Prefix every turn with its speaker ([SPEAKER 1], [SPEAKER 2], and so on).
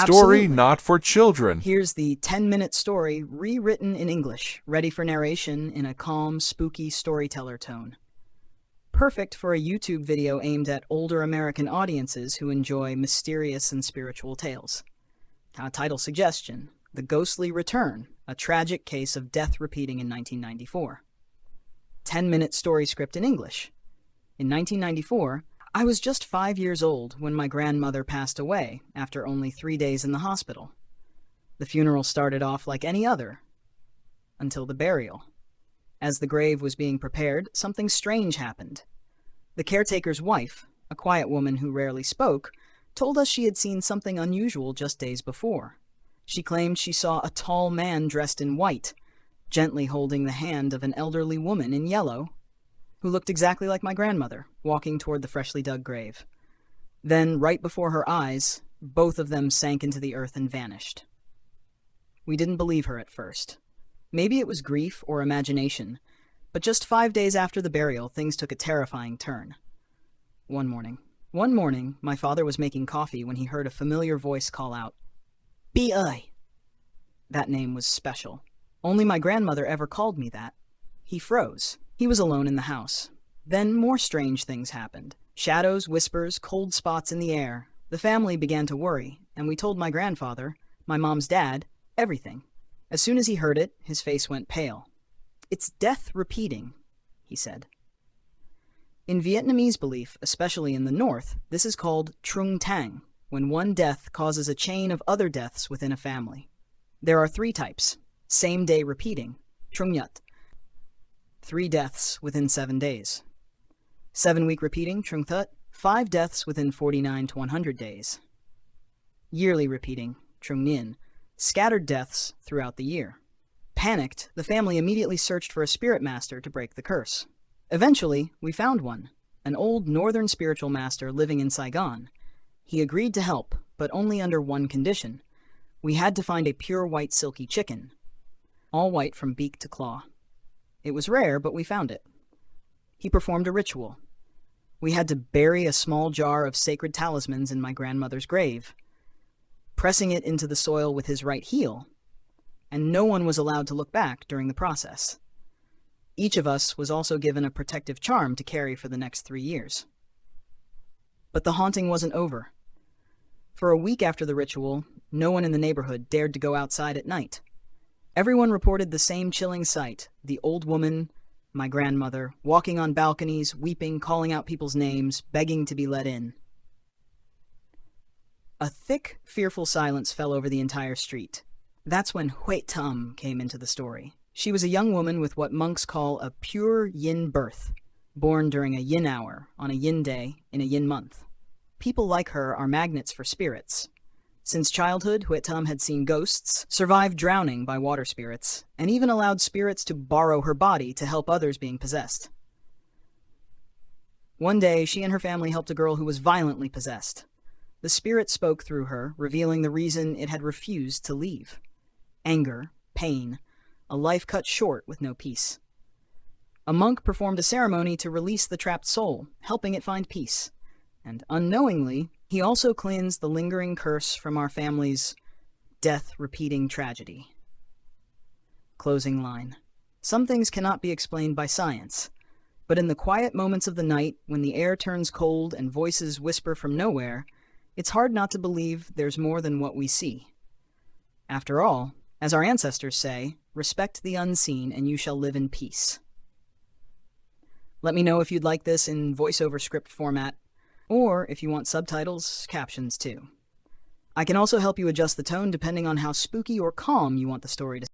[SPEAKER 1] Story
[SPEAKER 2] Absolutely.
[SPEAKER 1] not for children.
[SPEAKER 2] Here's the 10-minute story rewritten in English, ready for narration in a calm, spooky storyteller tone. Perfect for a YouTube video aimed at older American audiences who enjoy mysterious and spiritual tales. Title suggestion: The Ghostly Return, a tragic case of death repeating in 1994. 10-minute story script in English. In 1994, I was just 5 years old when my grandmother passed away after only 3 days in the hospital. The funeral started off like any other, until the burial. As the grave was being prepared, something strange happened. The caretaker's wife, a quiet woman who rarely spoke, told us she had seen something unusual just days before. She claimed she saw a tall man dressed in white, gently holding the hand of an elderly woman in yellow, who looked exactly like my grandmother, walking toward the freshly dug grave. Then, right before her eyes, both of them sank into the earth and vanished. We didn't believe her at first. Maybe it was grief or imagination, but just 5 days after the burial, things took a terrifying turn. One morning, my father was making coffee when he heard a familiar voice call out, "B.I." That name was special. Only my grandmother ever called me that. He froze. He was alone in the house. Then more strange things happened. Shadows, whispers, cold spots in the air. The family began to worry, and we told my grandfather, my mom's dad, everything. As soon as he heard it, his face went pale. "It's death repeating," he said. In Vietnamese belief, especially in the north, this is called trùng, when one death causes a chain of other deaths within a family. There are 3 types. Same day repeating, trùng, 3 deaths within 7 days. 7-week repeating, trùng, 5 deaths within 49 to 100 days. Yearly repeating, trùng, scattered deaths throughout the year. Panicked, the family immediately searched for a spirit master to break the curse. Eventually, we found one, an old northern spiritual master living in Saigon. He agreed to help, but only under one condition. We had to find a pure white silky chicken, all white from beak to claw. It was rare, but we found it. He performed a ritual. We had to bury a small jar of sacred talismans in my grandmother's grave, pressing it into the soil with his right heel, and no one was allowed to look back during the process. Each of us was also given a protective charm to carry for the next 3 years. But the haunting wasn't over. For a week after the ritual, no one in the neighborhood dared to go outside at night. Everyone reported the same chilling sight: the old woman, my grandmother, walking on balconies, weeping, calling out people's names, begging to be let in. A thick, fearful silence fell over the entire street. That's when Huệ came into the story. She was a young woman with what monks call a pure yin birth, born during a yin hour, on a yin day, in a yin month. People like her are magnets for spirits. Since childhood, Huệ had seen ghosts, survived drowning by water spirits, and even allowed spirits to borrow her body to help others being possessed. One day, she and her family helped a girl who was violently possessed. The spirit spoke through her, revealing the reason it had refused to leave: anger, pain, a life cut short with no peace. A monk performed a ceremony to release the trapped soul, helping it find peace. And unknowingly, he also cleansed the lingering curse from our family's death-repeating tragedy. Closing line. Some things cannot be explained by science, but in the quiet moments of the night, when the air turns cold and voices whisper from nowhere, it's hard not to believe there's more than what we see. After all, as our ancestors say, respect the unseen and you shall live in peace. Let me know if you'd like this in voiceover script format, or if you want subtitles, captions too. I can also help you adjust the tone depending on how spooky or calm you want the story to